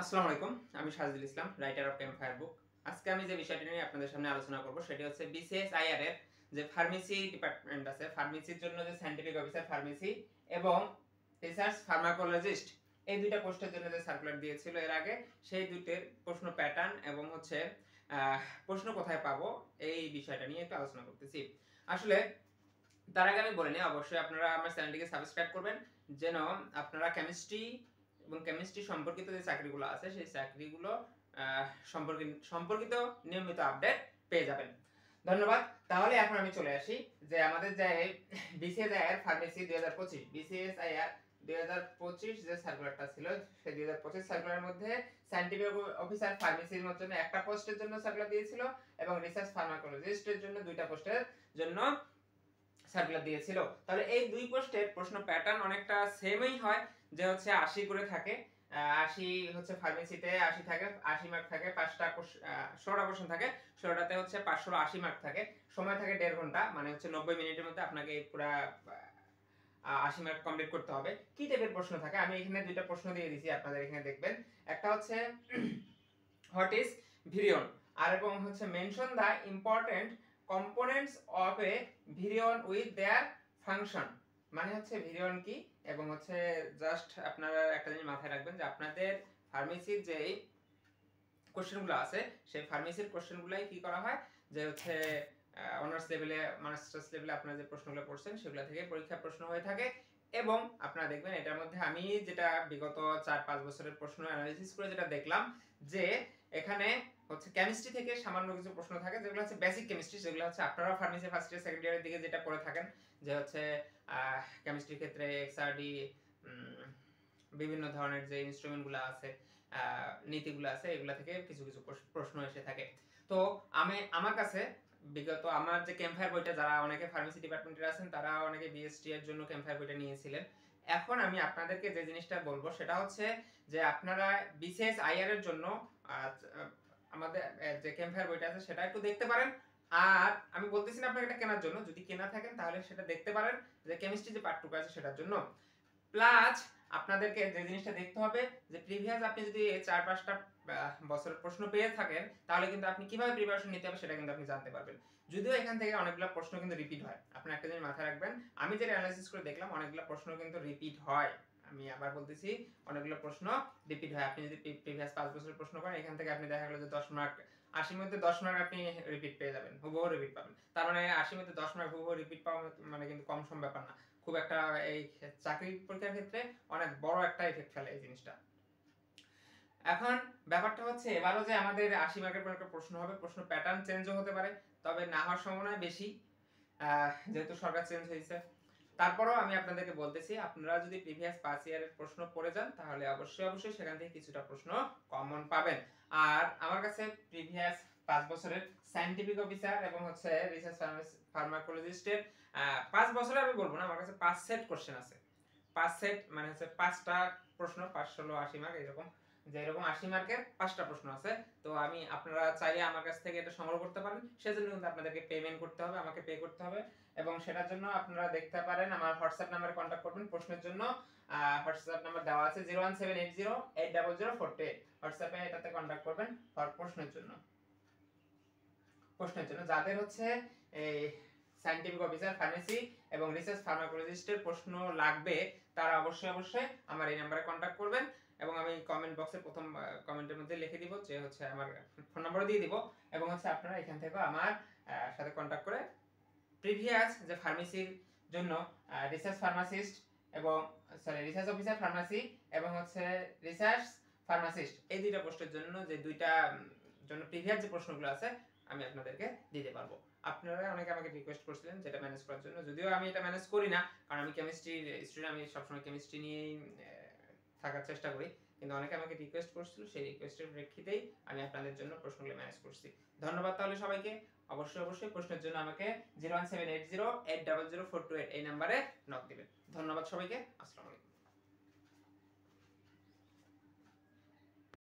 আসসালামু আলাইকুম। আমি সাজিদুল ইসলাম, রাইটার অফ ক্যাম্পফায়ার বুক। আজকে আমি যে বিষয়টি নিয়ে আপনাদের সামনে আলোচনা করব সেটি হচ্ছে বিসিএস-আইআর এর যে ফার্মেসি ডিপার্টমেন্ট আছে, ফার্মেসির জন্য যে সায়েন্টিফিক অফিসার ফার্মেসি এবং রিসার্চ ফার্মাকোলজিস্ট, এই ২ টা পোস্টের জন্য যে সার্কুলার দিয়েছিল এর আগে, সেই ২ টের প্রশ্ন প্যাটার্ন এবং হচ্ছে প্রশ্ন কোথায় পাবো, এই বিষয়টা নিয়ে একটু আলোচনা করতেছি। আসলে তার আগে আমি বলে নিই, অবশ্যই আপনারা আমার চ্যানেলটিকে সাবস্ক্রাইব করবেন যেন আপনারা কেমিস্ট্রি এবং কেমিস্ট্রি সম্পর্কিত যে চাকরিগুলো আছে সেই চাকরিগুলো সম্পর্কিত নিয়মিত আপডেট পেয়ে যাবেন। ধন্যবাদ। তাহলে এখন আমি চলে আসি যে আমাদের যে বিসিএস-আইআর ফার্মেসি ২০২৫ বিসিএস-আইআর ২০২৫ যে সার্কুলারটা ছিল, সেই ২০২৫ সার্কুলারের মধ্যে সায়েন্টিফিক অফিসার ফার্মেসির জন্য একটা পোস্টের জন্য সার্কুলার দিয়েছিল এবং রিসার্চ ফার্মাকোলজিস্টের জন্য ২টা পোস্টের জন্য সার্কুলার দিয়েছিল। তাহলে এই ২ পোস্টের প্রশ্ন প্যাটার্ন অনেকটা সেমই হয়, যে হচ্ছে ৮০ করে থাকে। ৮০ হচ্ছে ফার্মেসিতে ৮০ থাকে, ৮০ মার্ক থাকে, ৫টা ১৬টা কোশ্চেন থাকে। ১৬টাতে হচ্ছে ৫ ষোলো ৮০ মার্ক থাকে। সময় থাকে ১.৫ ঘন্টা, মানে হচ্ছে ৯০ মিনিটের মধ্যে আপনাকে পুরা ৮০ মার্ক কমপ্লিট করতে হবে। কি টাইপের প্রশ্ন থাকে আমি এখানে ২টা প্রশ্ন দিয়ে দিয়েছি, আপনাদের এখানে দেখবেন। একটা হচ্ছে হোয়াট ইজ ভিরিয়ন, আর এবং হচ্ছে mention the important components of A virion with their function. মানে হচ্ছে ভিরিয়ন কি, এবং হচ্ছে জাস্ট আপনারা একটা জিনিস মাথায় রাখবেন যে আপনাদের ফার্মেসির যে কোশ্চেনগুলো আছে সেই ফার্মেসির কোশ্চেনগুলাই কি করা হয়, যে হচ্ছে অনার্স লেভেলে মাস্টার্স লেভেলে আপনারা যে প্রশ্নগুলো পড়ছেন সেগুলো থেকে পরীক্ষা প্রশ্ন হয়ে থাকে। এবং আপনারা দেখবেন এটার মধ্যে আমি যেটা বিগত ৪-৫ বছরের প্রশ্ন অ্যানালিসিস করে যেটা দেখলাম, যে এখানে হচ্ছে কেমিস্ট্রি থেকে সামান্য কিছু প্রশ্ন থাকে যেগুলো হচ্ছে বেসিক কেমিস্ট্রি, যেগুলো হচ্ছে আপনারা ফার্মেসি ফার্স্ট ইয়ার সেকেন্ড ইয়ারের দিকে যেটা পড়ে থাকেন, যে হচ্ছে কেমিস্ট্রির ক্ষেত্রে এক্সআরডি, বিভিন্ন ধরনের যে ইনস্ট্রুমেন্টগুলো আছে, নীতিগুলো আছে, এগুলা থেকে কিছু কিছু প্রশ্ন এসে থাকে। তো আমার কাছে বিগত আমার যে ক্যাম্পফায়ার বইটা, যারা অনেকে ফার্মেসি ডিপার্টমেন্টের আছেন তারা অনেকে বিএসটি এর জন্য ক্যাম্পফায়ার বইটা নিয়েছিলেন। এখন আমি আপনাদেরকে যে জিনিসটা বলবো সেটা হচ্ছে যে আপনারা বিসিএস-আইআর এর জন্য আমাদের যে ক্যাম্পফায়ার বইটা আছে সেটা একটু দেখতে পারেন। আর আমি বলতেছি না আপনাকে এটা কেনার জন্য, যদি কেনা থাকেন তাহলে সেটা দেখতে পারেন, যে কেমিস্ট্রি যে পার্টটুকু আছে সেটার জন্য। প্লাস আপনাদেরকে যে জিনিসটা দেখতে হবে, যে প্রিভিয়াস আপনি যদি ৪-৫টা বছরের প্রশ্ন পেয়ে থাকেন তাহলে কিন্তু আপনি কিভাবে প্রিপারেশন নিতে হবে সেটা কিন্তু আপনি জানতে পারবেন। যদিও এখান থেকে অনেকগুলো প্রশ্ন কিন্তু রিপিট হয়, আপনি একটা জিনিস মাথায় রাখবেন, আমি যেটা অ্যানালাইসিস করে দেখলাম অনেকগুলো প্রশ্ন কিন্তু রিপিট হয়। আমি আবার বলতেছি, অনেকগুলো প্রশ্ন রিপিট হয়। আপনি যদি প্রিভিয়াস ৫ বছরের প্রশ্ন করেন, এখান থেকে আপনি দেখা গেল যে ১০ মার্ক, ৮০ মধ্যে ১০ মার্ক আপনি রিপিট পেয়ে যাবেন, হুবহু রিপিট পাবেন। তার মানে ৮০ মধ্যে ১০ মার্ক হুবহু রিপিট পাওয়া মানে কিন্তু কম সম ব্যাপার না। খুব একটা এই চাকরি পরীক্ষার ক্ষেত্রে অনেক বড় একটা ইফেক্ট ফেলে এই জিনিসটা। এখন ব্যাপারটা হচ্ছে এবারও যে আমাদের ৮০ মার্কের পর একটা প্রশ্ন হবে, প্রশ্ন প্যাটার্ন চেঞ্জও হতে পারে, তবে না হওয়ার সম্ভাবনা বেশি, যেহেতু সরকার চেঞ্জ হয়েছে। তারপরেও আমি আপনাদেরকে বলতেছি, আপনারা যদি প্রিভিয়াস ৫ ইয়ারের প্রশ্ন পড়ে যান তাহলে অবশ্যই সেখান থেকে কিছুটা প্রশ্ন কমন পাবেন। আর আমার কাছে প্রিভিয়াস ৫ বছরের সায়েন্টিফিক অফিসার এবং হচ্ছে রিসার্চ ফার্মাকোলজিস্টের ৫ বছরে আমি বলবো না, আমার কাছে ৫ সেট কোশ্চেন আছে। ৫ সেট মানে হচ্ছে ৫টা প্রশ্ন, ৫ ১৬ ৮০ মার্ক, এরকম যে এরকম ৮০ মার্কের ৫টা প্রশ্ন আছে। তো আপনারা চাইলে আমার কাছ থেকে এটা সংগ্রহ করতে পারেন। সেজন্য কিন্তু আপনাদেরকে পেমেন্ট করতে হবে, আমাকে পে করতে হবে, এবং সেটার জন্য আপনারা দেখতে পারেন আমার হোয়াটসঅ্যাপ নাম্বারে কন্টাক্ট করবেন প্রশ্নের জন্য। হোয়াটসঅ্যাপ নাম্বার দেওয়া আছে 01780800042 হোয়াটসঅ্যাপে এটাতে কন্টাক্ট করবেন ফর প্রশ্নের জন্য যাদের হচ্ছে এই সায়েন্টিফিক অফিসার ফার্মেসি এবং রিসার্চ ফার্মাকোলজিস্টের প্রশ্ন লাগবে, তারা অবশ্যই আমার এই নাম্বারে কন্টাক্ট করবেন, এবং আমি কমেন্ট বক্সে প্রথম কমেন্টের মধ্যে লিখে দিব, যে হচ্ছে আমার ফোন নাম্বারও দিয়ে দিব, এবং হচ্ছে আপনারা এখান থেকে আমার সাথে কন্টাক্ট করে প্রিভিয়াস যে ফার্মেসির জন্য রিসার্চ ফার্মাসিস্ট এবং রিসার্চ অফিসার ফার্মাসি এবং হচ্ছে রিসার্চ ফার্মাসিস্ট, এই ২টা পোস্টের জন্য যে ২টা জন্য প্রিভিয়াস যে প্রশ্নগুলো আছে আমি আপনাদেরকে দিতে পারবো। আপনারা অনেকে আমাকে রিকোয়েস্ট করছিলেন যেটা ম্যানেজ করার জন্য, যদিও আমি এটা ম্যানেজ করি না, কারণ আমি কেমিস্ট্রি স্টুডেন্ট, আমি সবসময় কেমিস্ট্রি নিয়েই থাকার চেষ্টা করি, কিন্তু অনেকে আমাকে রিকোয়েস্ট করছিল, সেই রিকোয়েস্টের প্রেক্ষিতেই আমি আপনাদের জন্য প্রশ্নগুলো ম্যানেজ করছি। ধন্যবাদ তাহলে সবাইকে। অবশ্যই প্রশ্নের জন্য আমাকে 01780800428 এই নাম্বারে নক দিবেন। ধন্যবাদ সবাইকে। আসসালামু আলাইকুম।